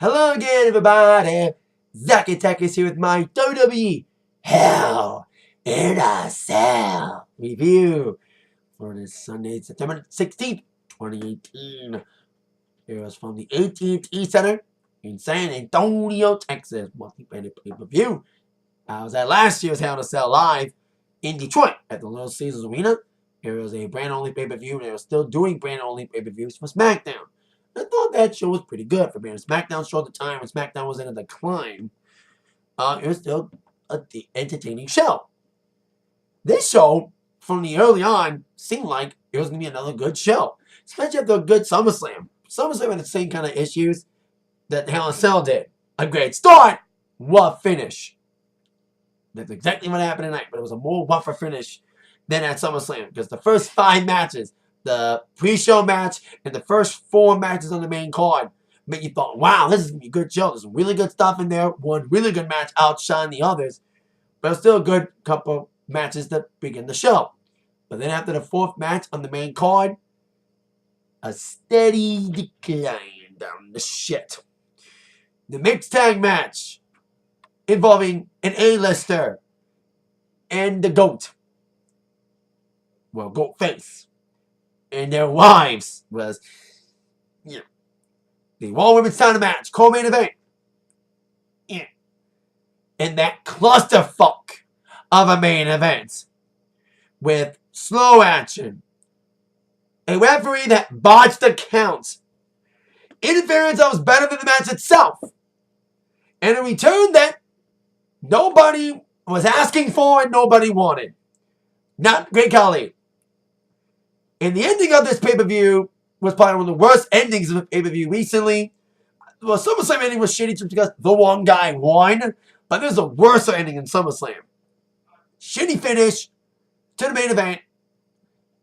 Hello again, everybody. Zach Attack is here with my WWE Hell in a Cell review for this Sunday, September 16th, 2018. It was from the AT&T Center in San Antonio, Texas. Multi-branded pay-per-view. I was at last year's Hell in a Cell live in Detroit at the Little Caesars Arena. It was a brand-only pay-per-view, and they were still doing brand-only pay-per-views for SmackDown. I thought that show was pretty good for being a SmackDown show at the time when SmackDown was in a decline. It was still an entertaining show. This show, from the early on, seemed like it was going to be another good show. Especially after a good SummerSlam. SummerSlam had the same kind of issues that Hell in a Cell did. A great start, rough finish. That's exactly what happened tonight, but it was a more rougher finish than at SummerSlam. Because the first 5 matches, the pre-show match, and the first 4 matches on the main card made you thought, wow, this is going to be a good show. There's some really good stuff in there. One really good match outshined the others. But it was still a good couple matches to begin the show. But then after the 4th match on the main card, a steady decline down the shit. The mixed tag match involving an A-lister and the GOAT. Well, GOAT face. And their wives was, the Raw Women's Title match, co-main event. And that clusterfuck of a main event with slow action, a referee that botched the count, interference that was better than the match itself, and a return that nobody was asking for and nobody wanted. Not Great Khali. And the ending of this pay-per-view was probably one of the worst endings of a pay-per-view recently. Well, SummerSlam ending was shitty just because the one guy won. But there's a worse ending in SummerSlam. Shitty finish to the main event.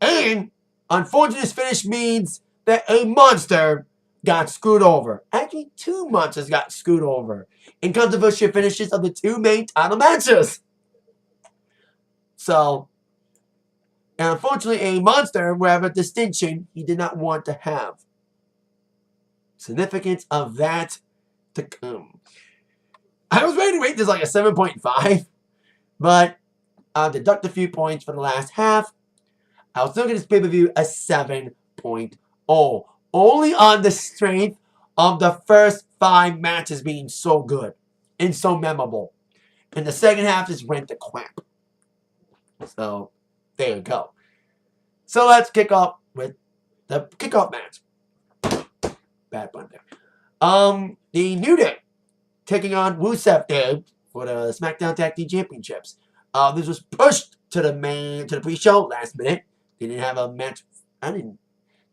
And unfortunate finish means that a monster got screwed over. Actually, 2 monsters got screwed over in controversial finishes of the 2 main title matches. So, and unfortunately, a monster will have a distinction he did not want to have. Significance of that to come. I was ready to rate this like a 7.5, but I'll deduct a few points for the last half. I'll still give this pay-per-view a 7.0. Only on the strength of the first 5 matches being so good and so memorable. And the second half just went to crap. So, there you go. So let's kick off with the kickoff match. Bad pun there. The New Day taking on Rusev there for the SmackDown Tag Team Championships. This was pushed to the pre-show last minute. They didn't have a match. I didn't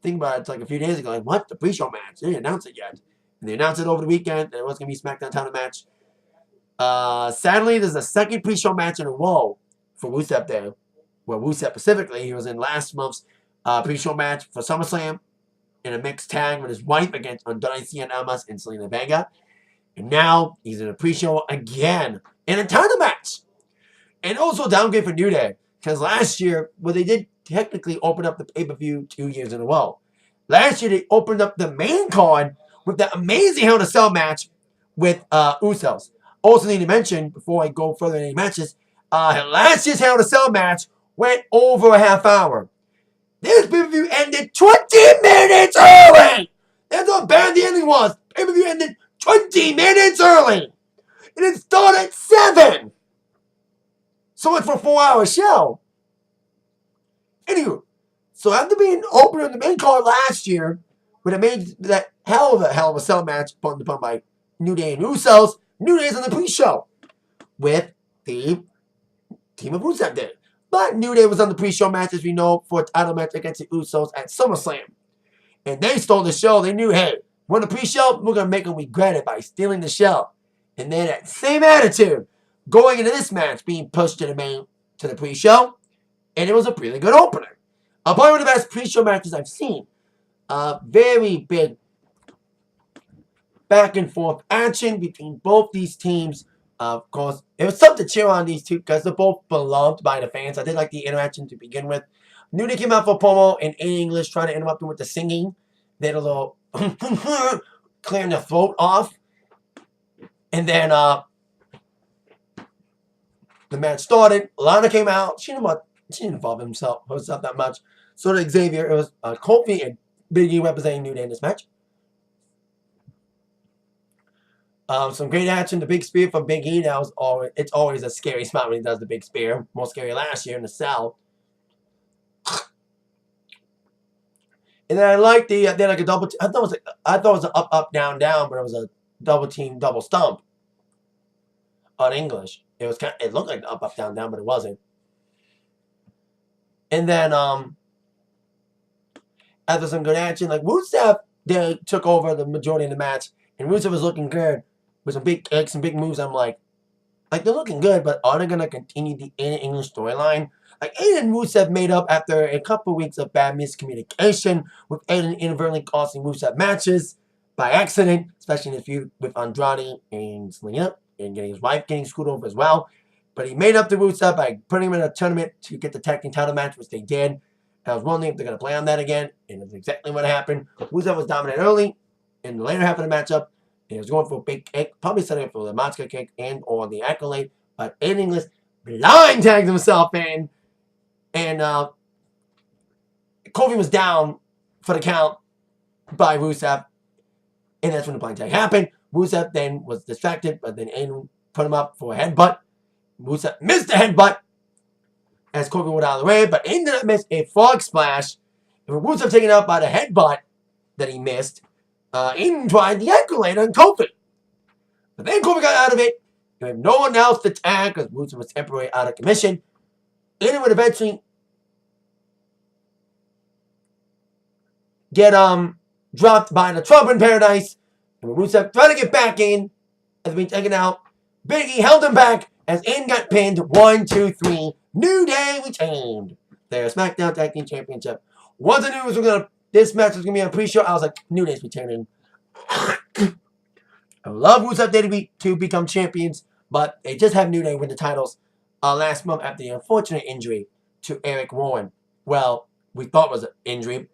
think about it like a few days ago. Like, what? The pre-show match? They didn't announce it yet. And they announced it over the weekend. There was going to be a SmackDown title match. Sadly, there's a second pre-show match in a row for Rusev there. Well, Rusev specifically, he was in last month's pre-show match for SummerSlam in a mixed tag with his wife against Andrade Cien Almas and Selena Vega. And now he's in a pre-show again in a title match. And also downgrade for New Day. Because last year, well, they did technically open up the pay-per-view 2 years in a row. Last year, they opened up the main card with the amazing Hell in a Cell match with Usos. Also need to mention, before I go further in any matches, last year's Hell in a Cell match went over a half hour. This pay-per-view ended 20 minutes early! That's how bad the ending was. Pay-per-view ended 20 minutes early! And it started at 7! So much for a 4-hour show. Anywho, so after being opened on the main card last year, with that hell of a Cell match put upon by New Day and Usos, New Day's on the pre-show with the team of Rusev did. But New Day was on the pre-show match, as we know, for a title match against the Usos at SummerSlam. And they stole the show. They knew, hey, we're on the pre-show, we're going to make them regret it by stealing the show. And then that same attitude going into this match, being pushed to the pre-show. And it was a really good opener. Probably one of the best pre-show matches I've seen. Very big back and forth action between both these teams. Of course, it was something to cheer on these two because they're both beloved by the fans. I did like the interaction to begin with. New Day came out for a promo in English, trying to interrupt them with the singing. They had a little clearing their throat off. And then the match started. Lana came out. She didn't involve herself that much. So did Xavier. It was Kofi and Big E representing New Day in this match. Some great action. The big spear from Big E. It's always a scary spot when he does the big spear. More scary last year in the cell. And then I like they had like a double. I thought it was an up down down, but it was a double team double stomp. On English, it looked like up down down, but it wasn't. And then after some good action, like Rusev, they took over the majority of the match, and Rusev was looking good with some big moves. I'm like they're looking good, but are they gonna continue the English storyline? Like Aiden and Rusev made up after a couple of weeks of bad miscommunication, with Aiden inadvertently costing Rusev matches by accident, especially in the feud with Andrade and Selena, and getting his wife getting screwed over as well. But he made up to Rusev by putting him in a tournament to get the tag team title match, which they did. And I was wondering if they're going to play on that again, and that's exactly what happened. Rusev was dominant early in the later half of the matchup. He was going for a big kick, probably setting up for the Matska kick and or the accolade, but Aiden English blind tagged himself in, and Kofi was down for the count by Rusev, and that's when the blind tag happened. Rusev then was distracted, but then Aiden put him up for a headbutt. Rusev missed the headbutt as Kofi went out of the way, but Aiden did not miss a frog splash. And with Rusev taken out by the headbutt that he missed, Aiden tried the accolade on Kofi. But then Kofi got out of it. And with no one else to tag, because Rusev was temporarily out of commission, Aiden would eventually get dropped by the Trouble in Paradise. And with Rusev trying to get back in, as being taken out, Big E held him back as Aiden got pinned. 1, 2, 3. New Day retained their SmackDown Tag Team Championship. Once I knew this match was gonna be a pre-show, I was like, New Day's retaining. I love Rusev to become champions, but they just have New Day win the titles last month after the unfortunate injury to Eric Rowan. Well, we thought it was an injury.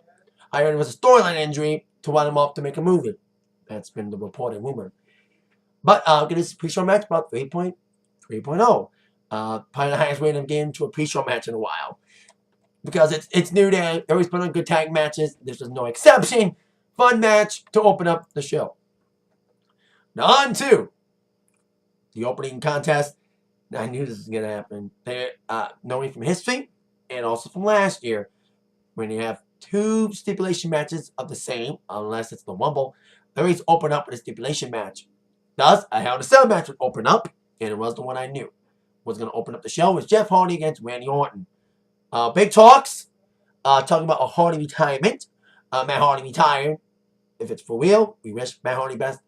I heard it was a storyline injury to run him off to make a movie. That's been the reported rumor. But this pre-show match about 3.0. Probably the highest rated game to a pre-show match in a while. Because it's New Day. They always put on good tag matches. This was no exception. Fun match to open up the show. Now on to the opening contest. I knew this was going to happen. Knowing from history and also from last year, when you have two stipulation matches of the same, unless it's the Rumble, they always open up with a stipulation match. Thus, a Hell in a Cell match would open up, and it was the one I knew was going to open up the show. Was Jeff Hardy against Randy Orton. Big talks, talking about a Hardy retirement. Matt Hardy retired. If it's for real, we wish Matt Hardy best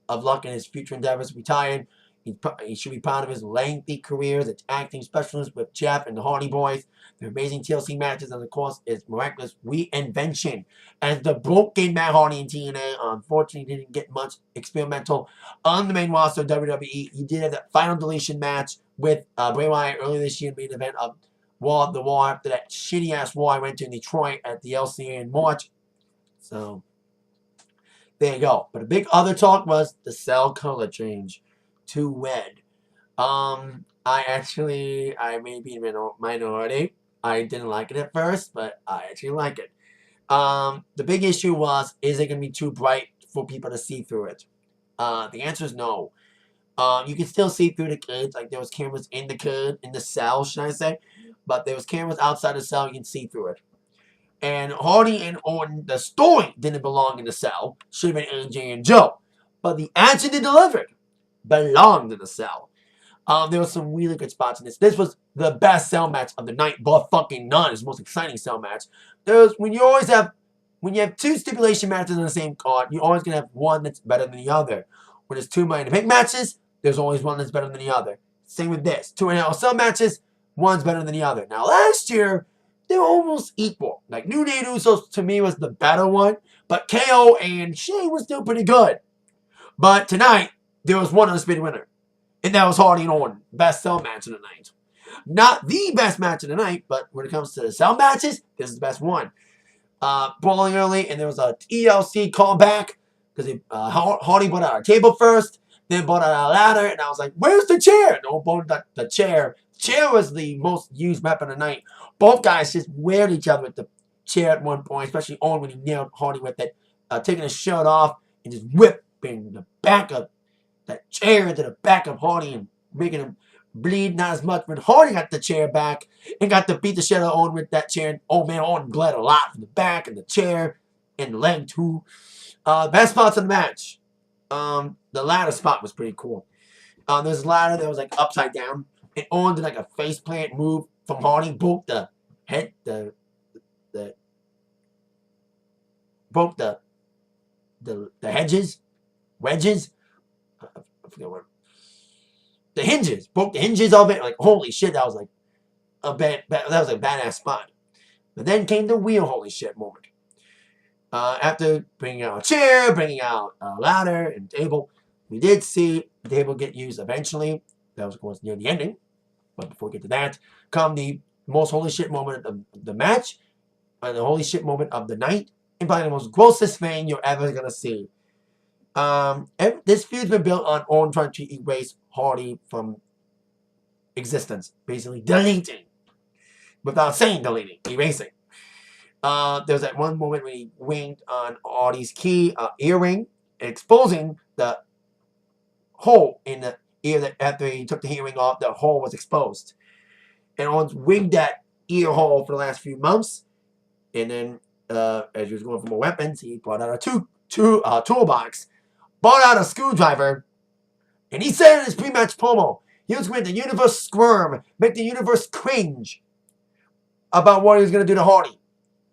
of luck in his future endeavors. Retired. He should be proud of his lengthy career as an acting specialist with Jeff and the Hardy Boys. Their amazing TLC matches, and of course, his miraculous reinvention as the broken Matt Hardy in TNA. Unfortunately, didn't get much experimental on the main roster of WWE. He did have that final deletion match with Bray Wyatt earlier this year in the main event of the War after that shitty-ass war I went to in Detroit at the LCA in March. So, there you go. But a big other talk was the cell color change to red. I may be a minority. I didn't like it at first, but I actually like it. The big issue was, is it going to be too bright for people to see through it? The answer is no. You can still see through the cage, like there was cameras in the cage, in the cell, should I say? But there was cameras outside the cell, you can see through it. And Hardy and Orton, the story didn't belong in the cell. Should have been AJ and Joe. But the action they delivered belonged in the cell. There were some really good spots in this. This was the best cell match of the night, but fucking none. It's the most exciting cell match. When you have two stipulation matches on the same card, you're always gonna have one that's better than the other. When there's two Money in the Bank matches, there's always one that's better than the other. Same with this. Two cell matches, one's better than the other. Now last year, they were almost equal. Like New Day Usos to me was the better one, but KO and Shane was still pretty good. But tonight, there was one undisputed winner. And that was Hardy and Orton. Best cell match of the night. Not the best match of the night, but when it comes to the cell matches, this is the best one. Brawling early, and there was a TLC callback because Hardy put out a table first. Then brought out a ladder, and I was like, where's the chair? No, brought out the chair. The chair was the most used weapon of the night. Both guys just weared each other with the chair at one point, especially Owen when he nailed Hardy with it, taking his shirt off and just whipping the back of that chair into the back of Hardy and making him bleed not as much. When Hardy got the chair back and got to beat the shit out of Owen with that chair, oh man, Owen bled a lot from the back and the chair and the leg too. Best spots in the match. The ladder spot was pretty cool. There's a ladder that was like upside down, and Owen did like a face plant move from Hardy, broke the head, broke the wedges. I forget what. The hinges, broke the hinges of it. Like holy shit, that was like that was a badass spot. But then came the real holy shit moment. After bringing out a chair, bringing out a ladder and table, we did see the table get used eventually. That was, of course, near the ending. But before we get to that, come the most holy shit moment of the match, and the holy shit moment of the night, and probably the most grossest thing you're ever going to see. This feud's been built on Orton trying to erase Hardy from existence. Basically deleting. Without saying deleting. Erasing. There was that one moment when he winged on Hardy's key earring, exposing the hole in the ear that after he took the earring off, the hole was exposed. And Owens winged that ear hole for the last few months. And then, as he was going for more weapons, he brought out a toolbox, brought out a screwdriver, and he said in his pre-match promo, he was going to make the universe squirm, make the universe cringe about what he was going to do to Hardy.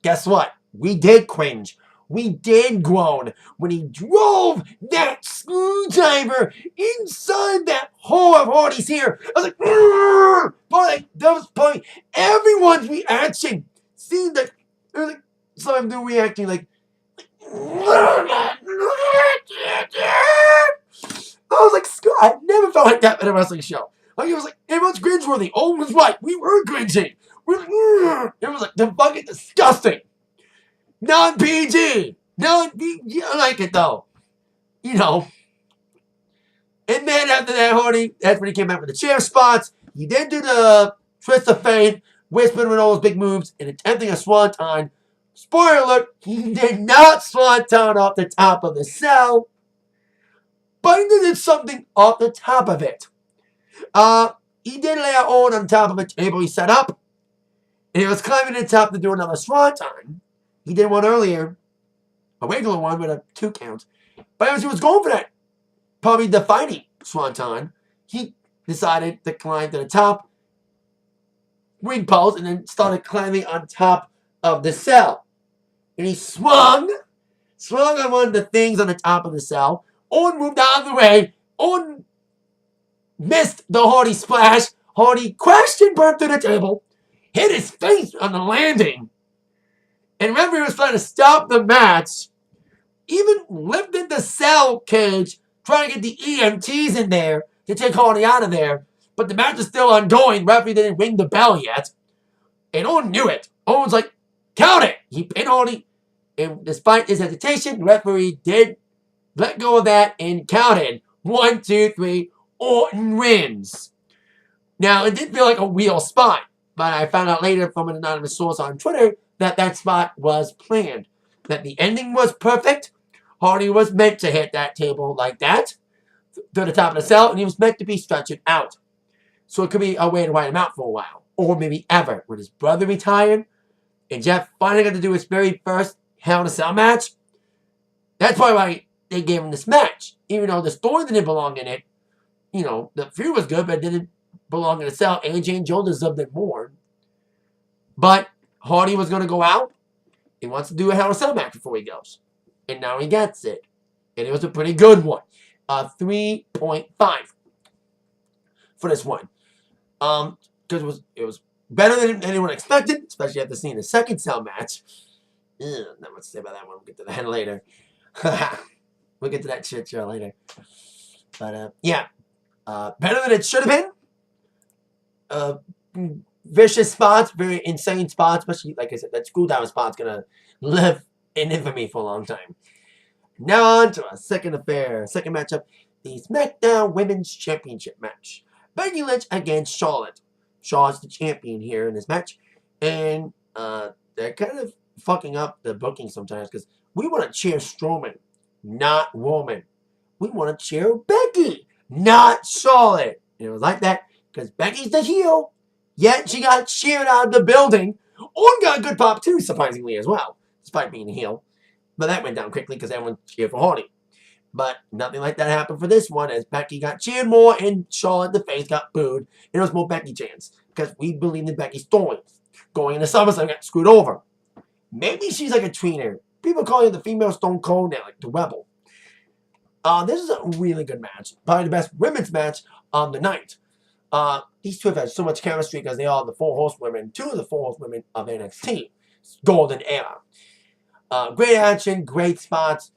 Guess what? We did cringe. We did groan when he drove that screwdriver inside that hole of Hardy's ear. I was like, "Rrr!" But like, that was probably everyone's reaction. Seemed like, there was like some of them reacting like, I was like, I never felt like that at a wrestling show. Like, it was like, everyone's cringeworthy. Owen was right. We were cringing. We were like, "Rrr!" It was like, the fucking disgusting. Non-PG. Non-PG. I like it, though. You know. And then after that, Hardy, that's when he came out with the chair spots. He did do the twist of fate, whispering with all those big moves, and attempting a swanton. Spoiler alert, he did not swanton off the top of the cell. But he did something off the top of it. He did lay out Owen on top of a table he set up. And he was climbing to the top to do another swanton. He did one earlier. A regular one with a 2 count. But as he was going for that, probably defining swanton, he decided to climb to the top, ring post, and then started climbing on top of the cell. And he swung on one of the things on the top of the cell. Owen moved out of the way. Owen missed the Hardy splash. Hardy crashed and burned through the table, hit his face on the landing, and referee was trying to stop the match. Even lifted the cell cage, trying to get the EMTs in there to take Hardy out of there. But the match is still ongoing. Referee didn't ring the bell yet. And Owen knew it. Owen's like, count it. He pinned Hardy. And despite his hesitation, the referee did let go of that and counted. 1, 2, 3. Orton wins. Now, it did feel like a real spot. But I found out later from an anonymous source on Twitter that that spot was planned. That the ending was perfect. Hardy was meant to hit that table like that to the top of the cell, and he was meant to be stretching out. So it could be a way to write him out for a while. Or maybe ever. When his brother retired, and Jeff finally got to do his very first Hell in a Cell match. That's probably why they gave him this match. Even though the story didn't belong in it. You know, the feud was good, but it didn't belong in the cell. AJ and Joe deserved it more. But Hardy was going to go out. He wants to do a Hell in a Cell match before he goes. And now he gets it. And it was a pretty good one. 3.5 for this one. Because it was better than anyone expected, especially after seeing the second cell match. Not much to say about that one. We'll get to that later. We'll get to that shit show later. But, yeah. Better than it should have been. Vicious spots, very insane spots, especially, like I said, that screwdriver spot's going to live in infamy for a long time. Now on to our second affair, second matchup. the SmackDown Women's Championship match. Becky Lynch against Charlotte. Charlotte's the champion here in this match. And they're kind of fucking up the booking sometimes because we want to cheer Strowman, not Roman. We want to cheer Becky, not Charlotte. And it was like that because Becky's the heel, yet she got cheered out of the building. Orton got a good pop too, surprisingly, as well, despite being a heel. But that went down quickly because everyone cheered for Hardy. But nothing like that happened for this one as Becky got cheered more and Charlotte the face got booed. And it was more Becky chants because we believe in Becky's story. Going into SummerSlam got screwed over. Maybe she's like a tweener. People call her the female Stone Cold now, like the Rebel. This is a really good match. Probably the best women's match on the night. These two have had so much chemistry because they are the four horsewomen, two of the four horsewomen of NXT. Golden era. Great action, great spots.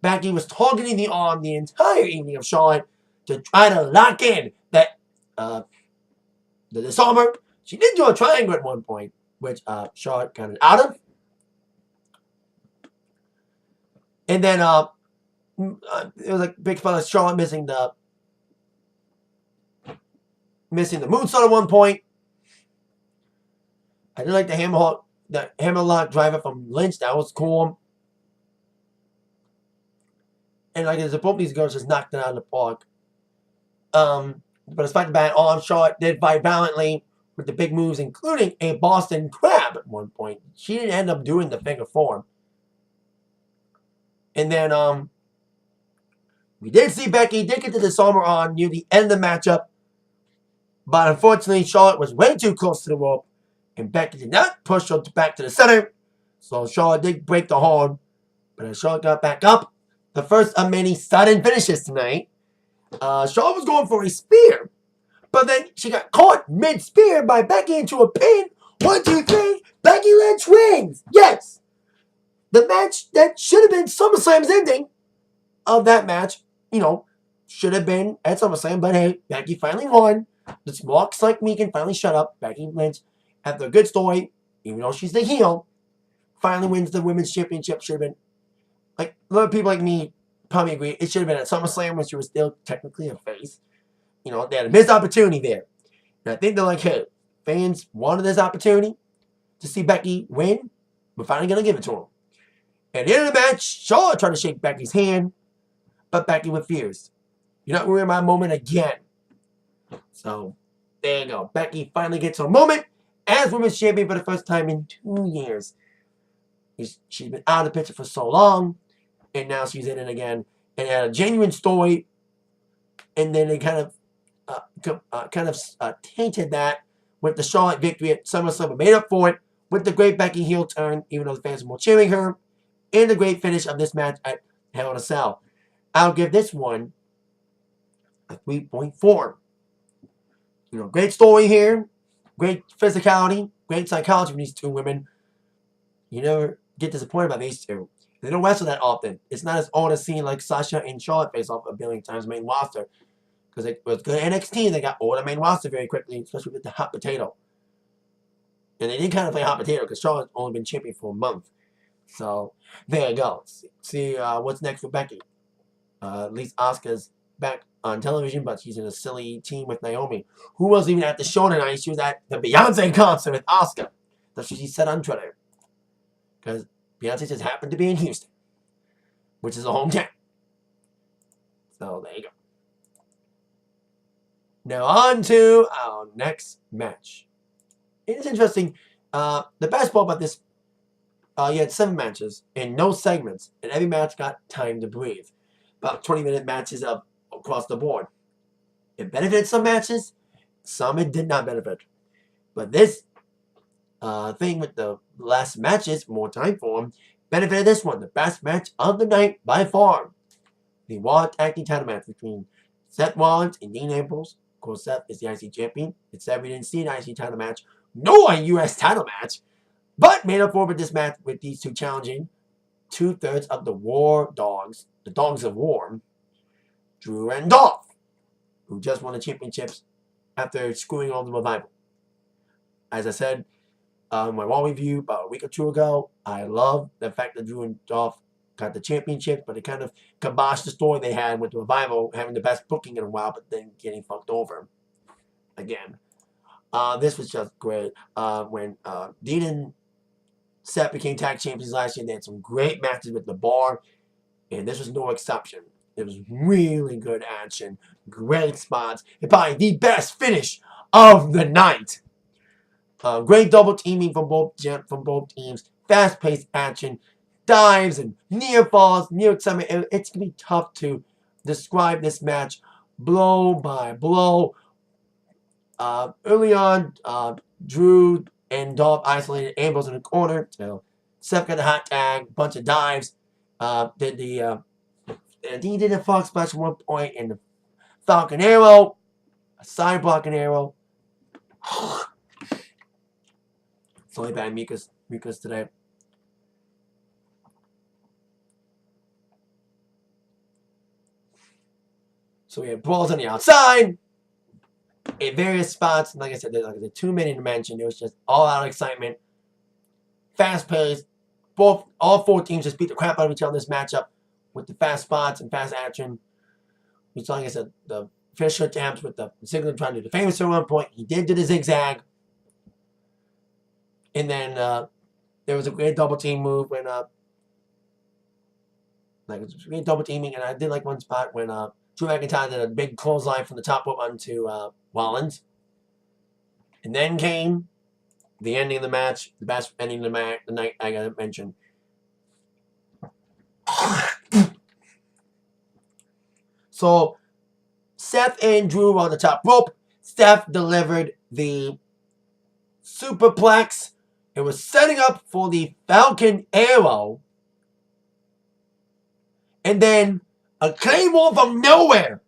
Becky was targeting the arm the entire evening of Charlotte to try to lock in that the disarmer. She did do a triangle at one point, which Charlotte got it out of. And then it was like big fun of Charlotte missing the moonsault at one point. I did like the hammerlock driver from Lynch. That was cool. And like as both these girls just knocked it out of the park. But despite the bad arm, Charlotte did fight valiantly with the big moves, including a Boston Crab at one point. She didn't end up doing the figure four. And then we did see Becky did get the disarmer on near the end of the matchup. But unfortunately, Charlotte was way too close to the rope. And Becky did not push her back to the center. So Charlotte did break the hold. But as Charlotte got back up, the first of many sudden finishes tonight, Charlotte was going for a spear. But then she got caught mid-spear by Becky into a pin. 1, 2, 3. Becky Lynch wins. Yes. The match that should have been SummerSlam's ending of that match, should have been at SummerSlam. But hey, Becky finally won. The smarks like me can finally shut up. Becky Lynch, after a good story, even though she's the heel, finally wins the Women's Championship. Should have been, like, a lot of people like me probably agree, it should have been at SummerSlam when she was still technically a face. They had a missed opportunity there. And I think they're like, hey, fans wanted this opportunity to see Becky win. We're finally going to give it to them. At the end of the match, Charlotte tried to shake Becky's hand, but Becky refused. You're not ruining my moment again. So, there you go. Becky finally gets her moment as Women's Champion for the first time in 2 years. She's been out of the picture for so long, and now she's in it again. And had a genuine story, and then they kind of tainted that with the Charlotte victory at SummerSlam, but made up for it with the great Becky heel turn, even though the fans were more cheering her, and the great finish of this match at Hell in a Cell. I'll give this one a 3.4. Great story here, great physicality, great psychology from these two women. You never get disappointed by these two. They don't wrestle that often. It's not as old a scene like Sasha and Charlotte face off a billion times main roster. Because it was good NXT, they got over the main roster very quickly, especially with the hot potato. And they did kind of play hot potato because Charlotte's only been champion for a month. So, there you go. See what's next for Becky. At least Asuka's back on television, but she's in a silly team with Naomi. Who was even at the show tonight? She was at the Beyonce concert with Asuka. That's what she said on Twitter. Because Beyonce just happened to be in Houston, which is a hometown. So, there you go. Now on to our next match. It is interesting. The best part about this, you had 7 matches and no segments, and every match got time to breathe. About 20-minute matches across the board. It benefited some matches, some it did not benefit. But this thing with the last matches, more time for them, benefited this one. The best match of the night by far. The Raw Tag Team title match between Seth Rollins and Dean Ambrose. Of course, Seth is the IC champion. It's sad we didn't see an IC title match, nor a US title match, but made up for with this match with these two challenging 2/3 of the War Dogs, the Dogs of War, Drew and Dolph, who just won the championships after screwing on the Revival. As I said in my Raw review about a week or two ago, I love the fact that Drew and Dolph got the championship, but it kind of kiboshed the story they had with the Revival having the best booking in a while, but then getting fucked over again. This was just great. When Dean and Seth became tag champions last year, they had some great matches with the Bar, and this was no exception. It was really good action, great spots, and probably the best finish of the night. Great double teaming from both teams, fast-paced action, dives and near falls, near excitement. It's gonna be tough to describe this match blow by blow. Early on, Drew and Dolph isolated Ambrose in the corner. So Seth got the hot tag, bunch of dives. He did a Fox splash at one point, and the Falcon Arrow, a side blocking arrow. Sorry about mucus today. So we had brawls on the outside in various spots. Like I said, there's like 2 minute dimension. It was just all out excitement, fast paced. All 4 teams just beat the crap out of each other in this matchup with the fast spots and fast action. We saw, like I said, the finisher attempts with the Ziggler trying to do the famous at one point. He did do the zigzag. And then there was a great double team move when like it was great double teaming, and I did like one spot when Drew McIntyre did a big clothesline from the top rope onto Rollins. And then came the ending of the match, the best ending of the night I gotta mention. So Seth and Drew were on the top rope. Seth delivered the superplex. It was setting up for the Falcon Arrow. And then a Claymore from nowhere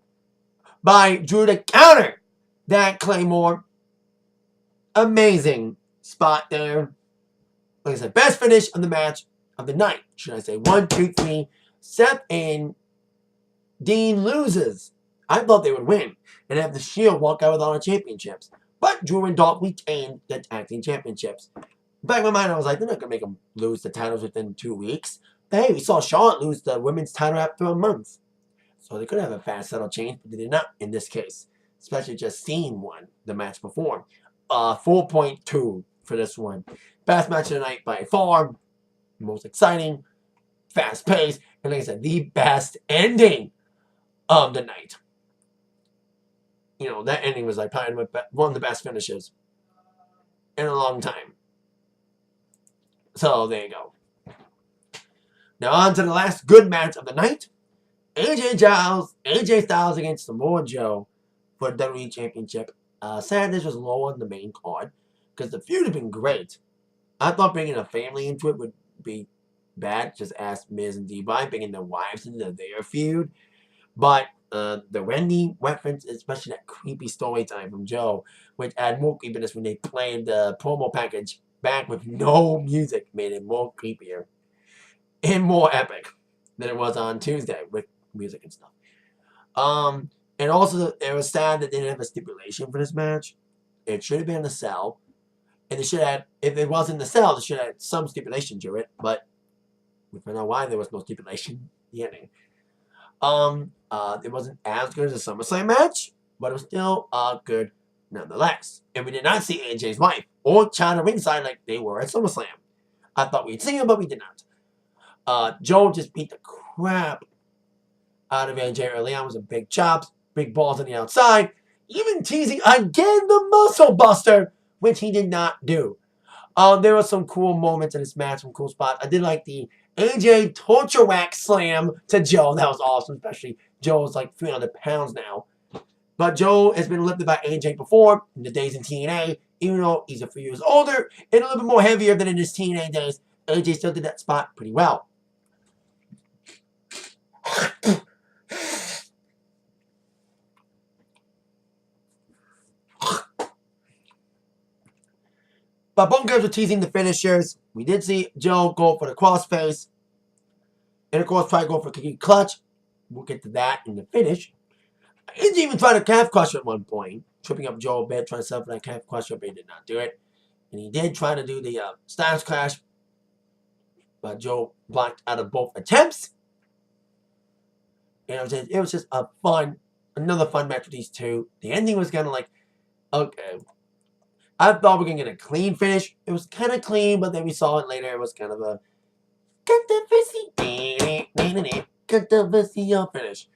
by Drew to counter that Claymore. Amazing spot there. Like I said, best finish of the match of the night. Should I say 1, 2, 3. Seth and Dean loses. I thought they would win and have the Shield walk out with all the championships. But Drew and Dolph retained the tag team championships. Back in my mind, I was like, they're not going to make them lose the titles within 2 weeks. But hey, we saw Charlotte lose the women's title after a month. So they could have a fast settle change, but they did not in this case. Especially just seeing one the match before. 4.2 for this one. Best match of the night by far. Most exciting. Fast paced. And like I said, the best ending of the night. You know, that ending was like probably one of the best finishes in a long time. So there you go. Now on to the last good match of the night. AJ Styles against Samoa Joe for the WWE Championship. Sad this was low on the main card because the feud had been great. I thought bringing a family into it would be bad. Just ask Miz and D-Bry bringing their wives into their feud. But the Wendy reference, especially that creepy story time from Joe, which added more creepiness when they played the promo package back with no music, made it more creepier and more epic than it was on Tuesday with music and stuff. And also, it was sad that they didn't have a stipulation for this match. It should have been in the cell. And they should have, if it wasn't in the cell, they should have had some stipulation to it. But we found out why there was no stipulation. The ending. It wasn't as good as a SummerSlam match, but it was still good nonetheless. And we did not see AJ's wife or China ringside like they were at SummerSlam. I thought we'd see him, but we did not. Joe just beat the crap out of AJ early on with some big chops, big balls on the outside, even teasing again the muscle buster, which he did not do. There were some cool moments in this match, some cool spots. I did like the AJ torture whack slam to Joe. That was awesome, especially Joe's like 300 pounds now. But Joe has been lifted by AJ before in the days in TNA, even though he's a few years older and a little bit more heavier than in his TNA days. AJ still did that spot pretty well. But both guys were teasing the finishers. We did see Joe go for the crossface. And of course, try to go for a kicking clutch. We'll get to that in the finish. AJ even tried a calf crusher at one point. Tripping up Joe a bit, trying to set up that calf crusher, but he did not do it. And he did try to do the Styles Clash. but Joe blocked out of both attempts. And it was just another fun match with these two. The ending was kind of like, okay. I thought we were going to get a clean finish. It was kind of clean, but then we saw it later. It was kind of a controversial finish.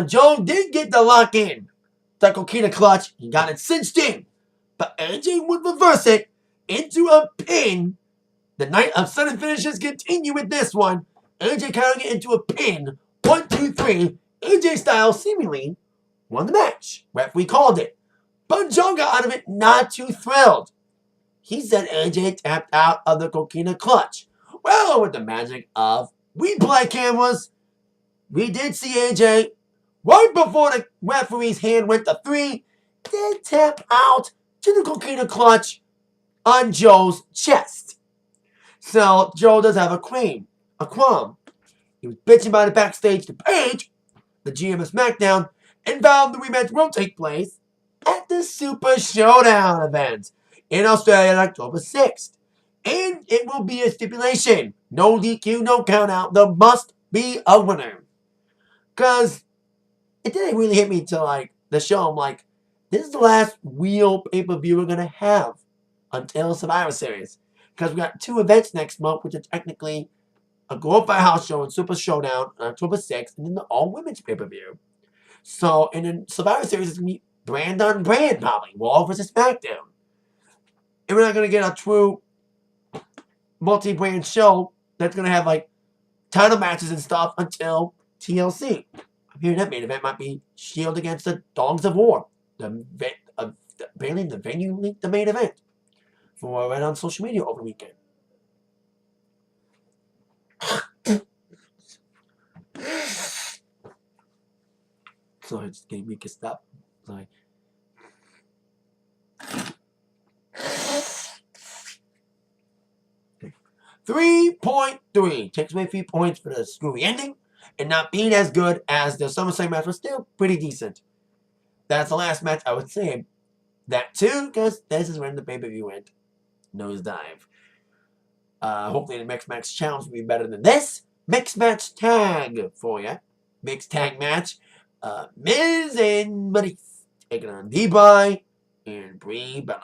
Joe did get the lock in. The coquina clutch. He got it cinched in. But AJ would reverse it into a pin. The night of sudden finishes continue with this one. AJ counting it into a pin. 1, 2, 3. AJ Styles seemingly won the match. Referee called it. But Joe got out of it not too thrilled. He said AJ tapped out of the coquina clutch. Well, with the magic of replay cameras, we did see AJ, right before the referee's hand went to 3, did tap out to the coquina clutch on Joe's chest. So Joe does have a qualm. He was bitching about it backstage to Paige, the GM of SmackDown, and vowed the rematch will take place at the Super Showdown event in Australia on October 6th. And it will be a stipulation. No DQ, no count out. There must be a winner. Because it didn't really hit me till like the show. I'm like, this is the last real pay-per-view we're going to have until Survivor Series. Because we got 2 events next month, which are technically a glorified house show and Super Showdown on October 6th, and then the all-women's pay-per-view. So, and then Survivor Series is going to be brand on brand, probably. Raw versus SmackDown. And we're not going to get a true multi-brand show that's going to have, like, title matches and stuff until TLC. I'm hearing that main event might be Shield against the Dogs of War. Apparently the venue linked the main event. From what I read on social media over the weekend. So I just gave me a stop. Sorry. Okay. 3.3 takes away 3 points for the screwy ending and not being as good as the SummerSlam match, was still pretty decent. That's the last match I would say. That too, because this is when the pay-per-view went nosedive. Hopefully the next match challenge will be better than this. Mixed match tag for you. Mixed tag match. Miz and Maryse taking on Brie and Brie. But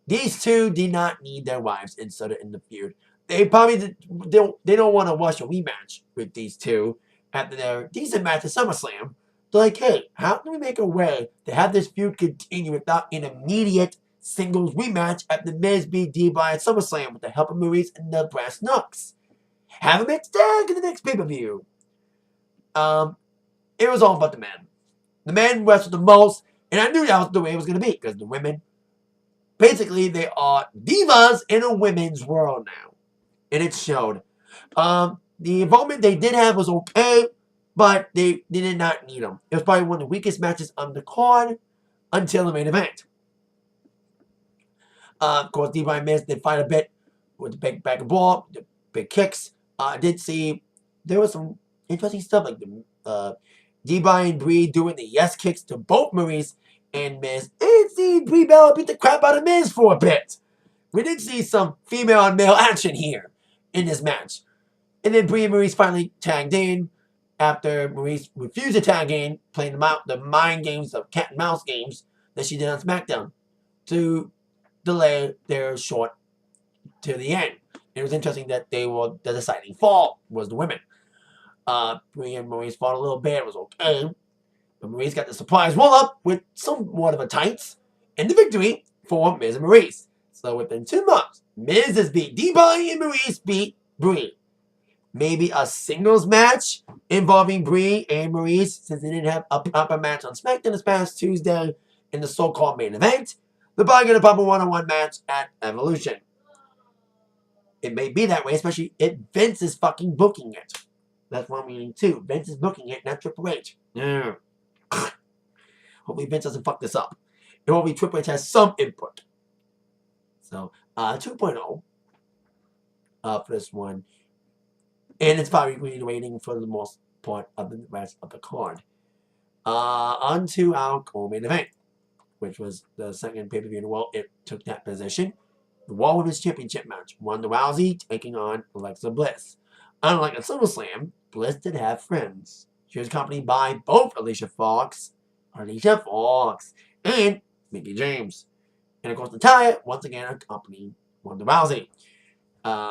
these two did not need their wives inserted in the feud. They probably they don't want to watch a rematch with these two after their decent match at SummerSlam. They're like, hey, how can we make a way to have this feud continue without an immediate singles rematch at the Miz beat Brie at SummerSlam with the help of Maryse and the Brass Knucks? Have a mixed tag in the next pay-per-view. It was all about the men. The men wrestled the most, and I knew that was the way it was going to be, because the women, basically, they are divas in a women's world now. And it showed. The involvement they did have was okay, but they did not need them. It was probably one of the weakest matches on the card until the main event. Of course, Brie and Miz did fight a bit with the big back and ball, the big kicks. I did see there was some interesting stuff like the Brie and Brie doing the yes kicks to both Maryse and Miz. And see Brie Bella beat the crap out of Miz for a bit. We did see some female on male action here in this match. And then Brie and Maryse finally tagged in after Maryse refused to tag in, playing the mind games, the cat and mouse games that she did on SmackDown to delay their short to the end. It was interesting that the deciding fall was the women. Brie and Maryse fought a little bit. It was okay. But Maryse got the surprise roll-up with somewhat of a tights and the victory for Miz and Maryse. So within 2 months, Miz has beat Brie and Maryse beat Brie. Maybe a singles match involving Brie and Maryse, since they didn't have a proper match on SmackDown this past Tuesday in the so-called main event. They're probably going to pop a one-on-one match at Evolution. It may be that way, especially if Vince is fucking booking it. That's what I'm meaning too. Vince is booking it, not Triple H. Yeah. Hopefully Vince doesn't fuck this up. And hopefully Triple H has some input. So, 2.0 for this one. And it's probably waiting for the most part of the rest of the card. On to our co-main event, which was the second pay-per-view in the world. It took that position. the Raw Women's Championship match. Ronda Rousey taking on Alexa Bliss. Unlike a SummerSlam, Bliss did have friends. She was accompanied by both Alicia Fox, and Mickie James. And of course, Natalya, once again, accompanying Ronda Rousey.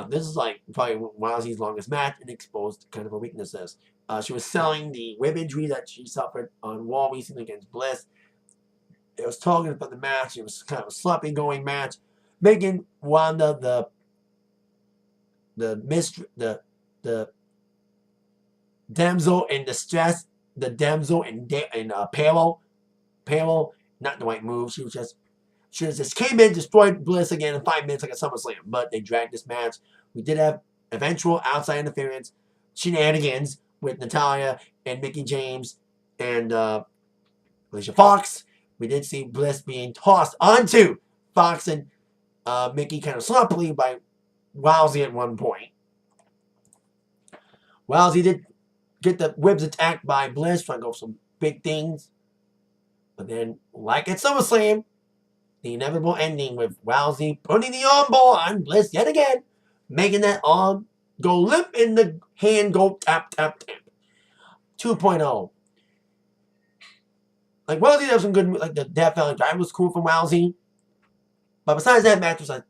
This is like probably Rousey's longest match and exposed kind of her weaknesses. She was selling the rib injury that she suffered on Raw recently against Bliss. It was talking about the match. It was kind of a sloppy going match, making Ronda the damsel in distress, the damsel in peril, not the right move. She just came in, destroyed Bliss again in 5 minutes like a SummerSlam. But they dragged this match. We did have eventual outside interference shenanigans with Natalya and Mickie James and Alicia Fox. We did see Bliss being tossed onto Fox and Mickie kind of sloppily by Rousey at one point. Rousey did get the ribs attacked by Bliss, trying to go for some big things. But then, like at SummerSlam, the inevitable ending with Rousey putting the armbar on Bliss yet again, making that arm go limp and the hand go tap, tap, tap. 2.0. Like, Rousey had some good, like, the Death Valley Drive was cool from Rousey. But besides that match, was like,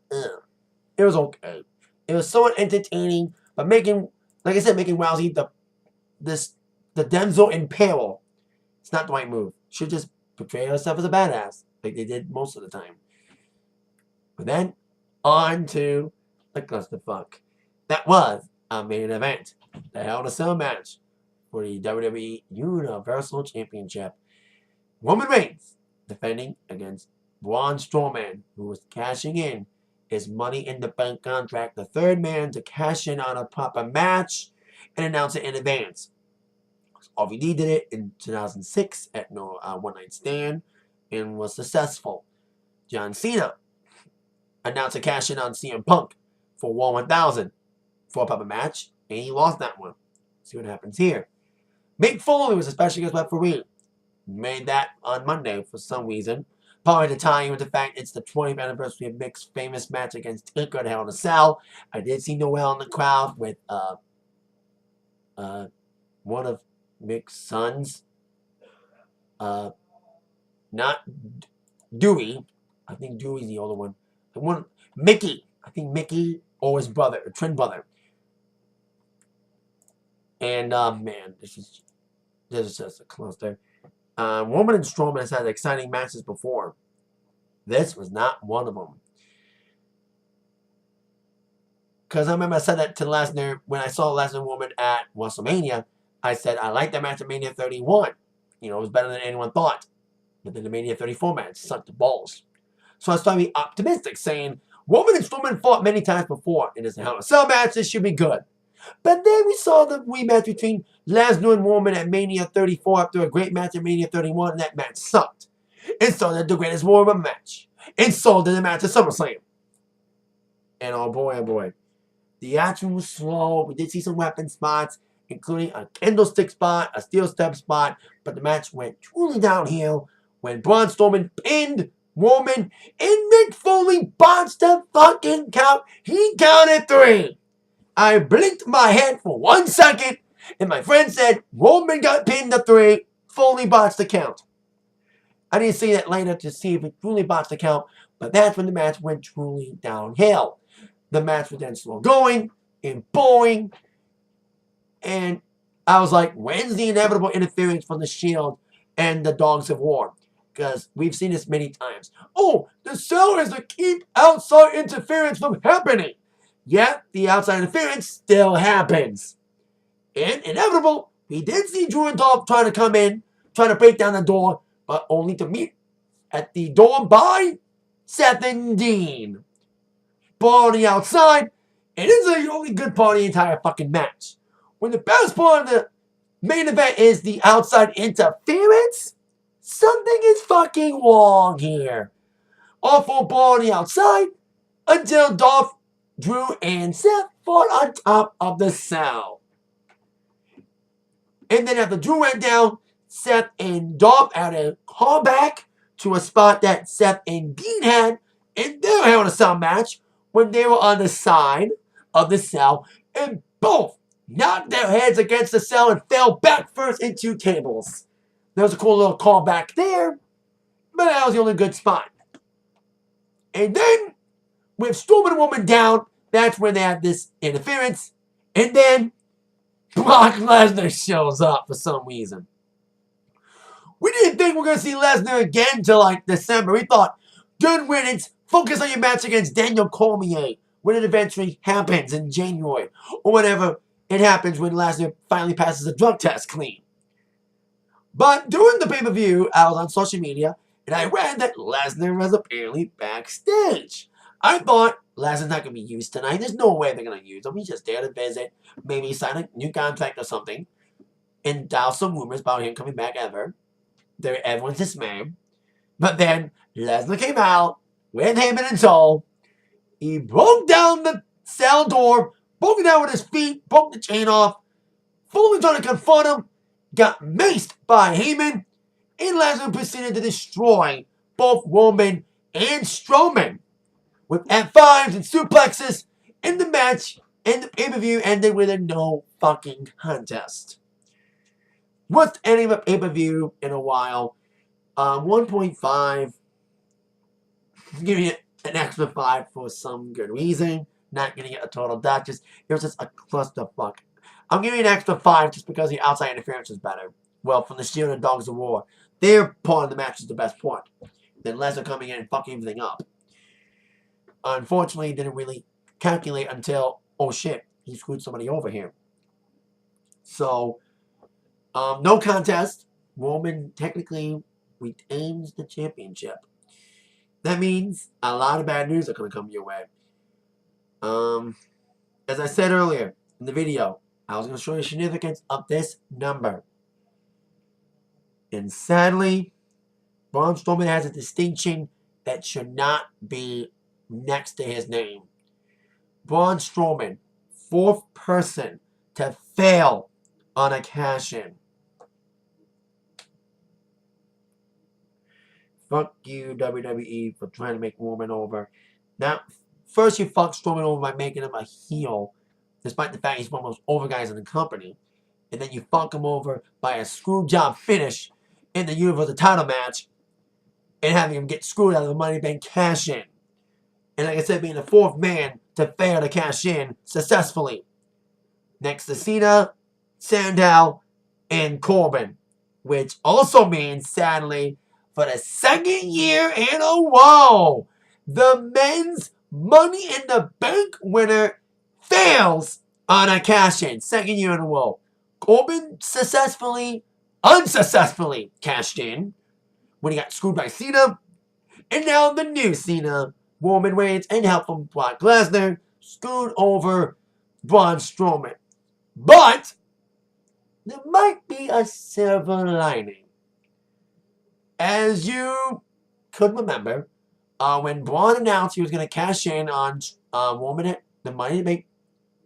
it was okay. It was somewhat entertaining, but making, like I said, making Rousey the damsel in peril. It's not the right move. She should just portray herself as a badass, like they did most of the time. But then, on to the clusterfuck. That was our main event. The Hell in a Cell match for the WWE Universal Championship. Roman Reigns defending against Braun Strowman, who was cashing in his Money in the Bank contract, the third man to cash in on a proper match and announce it in advance. RVD did it in 2006 at No One Night Stand and was successful. John Cena announced a cash in on CM Punk for War 1000 for a proper match, and he lost that one. See what happens here. Mick Foley was a special guest referee. Made that on Monday for some reason. Probably to tie in with the fact it's the 20th anniversary of Mick's famous match against Taker at Hell in a Cell. I did see Noel in the crowd with one of Mick's sons. Not Dewey. I think Dewey's the older one. Mickey. I think Mickey or his brother, a twin brother. And man, this is just a cluster. Roman and Strowman has had exciting matches before. This was not one of them. Because I remember I said that to Lesnar when I saw Lesnar and Roman at WrestleMania. I said I liked that match at Mania 31. You know, it was better than anyone thought. But then the Mania 34 match sucked the balls. So I started to be optimistic, saying Roman and Strowman fought many times before. And it's a Hell in a Cell match. This should be good. But then we saw the rematch between Lesnar and Roman at Mania 34 after a great match at Mania 31, and that match sucked. And so did the Greatest War Room match. And so did the match at SummerSlam. And oh boy, the action was slow. We did see some weapon spots, including a candlestick spot, a steel step spot, but the match went truly downhill when Braun Strowman pinned Roman and Mick Foley botched the fucking count. He counted 3. I blinked my head for 1 second, and my friend said Roman got pinned to 3, Foley botched the count. I didn't see that later to see if it truly botched the count, but that's when the match went truly downhill. The match was then slow going and boring, and I was like, when's the inevitable interference from the Shield and the Dogs of War? Because we've seen this many times. Oh, the Cell is to keep outside interference from happening. Yet, the outside interference still happens. And inevitable, we did see Drew and Dolph trying to come in, trying to break down the door, but only to meet at the door by Seth and Dean. Ball on the outside, and this is the only good part of the entire fucking match. When the best part of the main event is the outside interference, something is fucking wrong here. Awful ball on the outside until Dolph, Drew, and Seth fought on top of the Cell. And then after Drew went down, Seth and Dolph had a callback to a spot that Seth and Dean had in their Hell in a Cell match, when they were on the side of the cell, and both knocked their heads against the cell and fell back first into tables. There was a cool little callback there, but that was the only good spot. And then, with Strowman and Woman down, that's when they have this interference. And then, Brock Lesnar shows up for some reason. We didn't think we were going to see Lesnar again until like December. We thought, good winnings, focus on your match against Daniel Cormier when it eventually happens in January. Or whenever it happens when Lesnar finally passes a drug test clean. But during the pay-per-view, I was on social media, and I read that Lesnar was apparently backstage. I thought, Lesnar's not going to be used tonight. There's no way they're going to use him. He's just there to visit, maybe sign a new contract or something, and dial some rumors about him coming back ever. Everyone's dismayed. But then Lesnar came out with Heyman in tow. He broke down the cell door, broke it down with his feet, broke the chain off, fully trying to confront him, got maced by Heyman, and Lesnar proceeded to destroy both Roman and Strowman with F5s and suplexes, and the match and the pay-per-view ended with a no fucking contest. Worst ending of a pay-per-view in a while. 1.5. Giving it an extra 5 for some good reason. Not giving it a total dot. It was just a clusterfuck. I'm giving it an extra 5 just because the outside interference is better. Well, from the Shield and Dogs of War, their part of the match is the best part. Then Lesnar coming in and fucking everything up. Unfortunately, didn't really calculate until, oh shit, he screwed somebody over here. So, no contest. Roman technically retains the championship. That means a lot of bad news are going to come your way. As I said earlier in the video, I was going to show you the significance of this number. And sadly, Braun Strowman has a distinction that should not be next to his name. Braun Strowman, 4th person to fail on a cash-in. Fuck you, WWE, for trying to make Roman over. Now, first you fuck Strowman over by making him a heel, despite the fact he's one of the most over guys in the company. And then you fuck him over by a screw job finish in the Universal title match and having him get screwed out of the Money Bank cash in. And like I said, being the 4th man to fail to cash in successfully. Next to Cena, Sandow, and Corbin. Which also means, sadly, for the 2nd year in a row, the men's Money in the Bank winner fails on a cash-in. 2nd year in a row. Corbin successfully, unsuccessfully cashed in when he got screwed by Cena. And now the new Cena, Roman Reigns, and help from Brock Lesnar, screwed over Braun Strowman. But there might be a silver lining. As you could remember, when Braun announced he was going to cash in on Roman, the Money to Make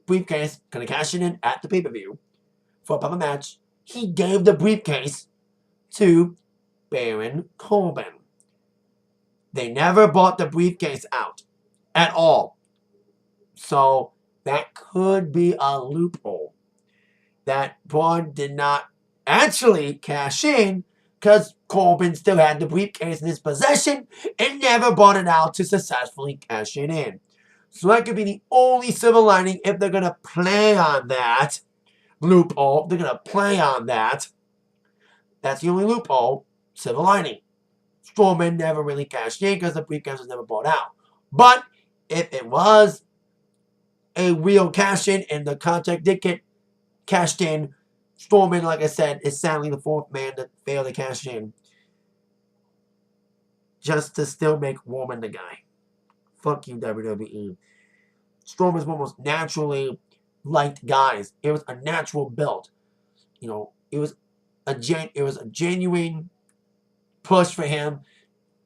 briefcase, going to cash it in at the pay-per-view for a proper match, he gave the briefcase to Baron Corbin. They never bought the briefcase out at all. So that could be a loophole that Braun did not actually cash in because Corbin still had the briefcase in his possession and never bought it out to successfully cash it in. So that could be the only silver lining if they're going to play on that loophole. They're going to play on that. That's the only loophole, silver lining. Strowman never really cashed in because the briefcase was never bought out. But if it was a real cash in and the contract did get cashed in, Strowman, like I said, is sadly the 4th man to fail to cash in. Just to still make Roman the guy. Fuck you, WWE. Strowman's one of the most naturally liked guys. It was a natural build. You know, it was a genuine push for him.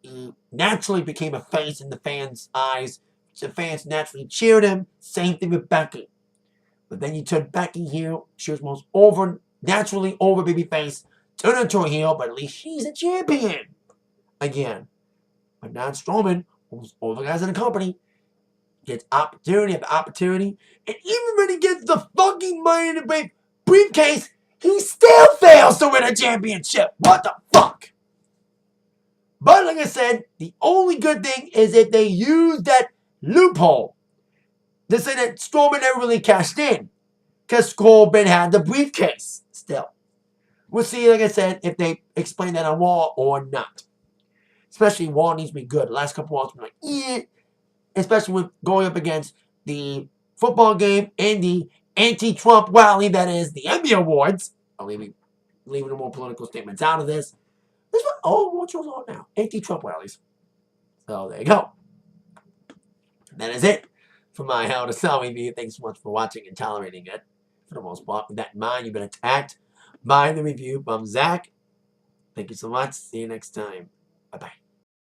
He naturally became a face in the fans' eyes. The fans naturally cheered him. Same thing with Becky. But then you turn Becky heel. She was most naturally over babyface. Turn her into a heel, but at least she's a champion. Again. But not Strowman, who's all the guys in the company. gets opportunity after opportunity. And even when he gets the fucking Money in the Bank briefcase, he still fails to win a championship. What the fuck? But like I said, the only good thing is if they use that loophole to say that Strowman never really cashed in. Because Corbin had the briefcase still. We'll see, like I said, if they explain that on Raw or not. Especially Raw needs to be good. The last couple of Raws been like, yeah. Especially with going up against the football game and the anti-Trump rally that is the Emmy Awards. I'll leaving the more political statements out of this. What shows on now? Anti-Trump rallies. So there you go. And that is it for my Hell to Sell review. Thanks so much for watching and tolerating it. For the most part, with that in mind, you've been attacked by the review from Zach. Thank you so much. See you next time. Bye-bye.